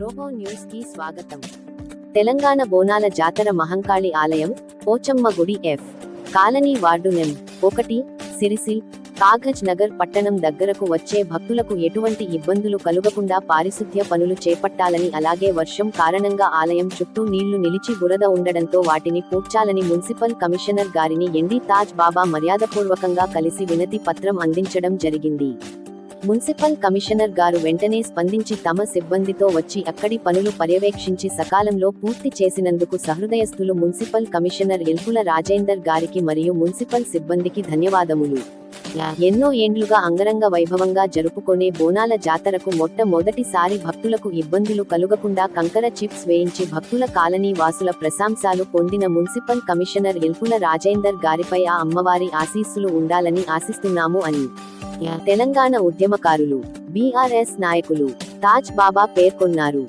Robo news కి స్వాగతం. తెలంగాణ బోనాల జాతర మహంకాళి ఆలయం, పోచమ్మ గుడి ఎఫ్. కాలనీ వార్డు నెం. 1, సిరిసిల్, కాగజ్ నగర్ పట్టణం దగ్గరకు వచ్చే భక్తులకు ఎటువంటి ఇబ్బందులు కలుగకుండా పారిశుద్ధ్య పనులు చేపట్టాలని, అలాగే వర్షం కారణంగా ఆలయం చుట్టూ నీళ్లు నిలిచి బురద ఉండడంతో వాటిని పూడ్చాలని మున్సిపల్ కమిషనర్ గారిని ఎండి తాజ్ బాబా మర్యాదపూర్వకంగా కలిసి వినతి పత్రం అందించడం జరిగింది. మున్సిపల్ కమిషనర్ గారు వెంటనే స్పందించి తమ సిబ్బందితో వచ్చి అక్కడి పనులు పర్యవేక్షించి సకాలంలో పూర్తి చేసినందుకు సహృదయస్థులు మున్సిపల్ కమిషనర్ ఎల్పుల రాజేందర్ గారికి మరియు మున్సిపల్ సిబ్బందికి ధన్యవాదములు. ఎన్నో ఏండ్లుగా అంగరంగ వైభవంగా జరుపుకొనే బోనాల జాతరకు మొట్టమొదటిసారి భక్తులకు ఇబ్బందులు కలుగకుండా కంకర చిప్స్ వేయించి భక్తుల కాలనీ వాసుల ప్రశంసలు పొందిన మున్సిపల్ కమిషనర్ ఎల్పుల రాజేందర్ గారిపై ఆ అమ్మవారి ఆశీస్సులు ఉండాలని ఆశిస్తున్నాము అని తెలంగాణ ఉద్యమకారులు, బీఆర్ఎస్ నాయకులు తాజ్ బాబా పేర్కొన్నారు.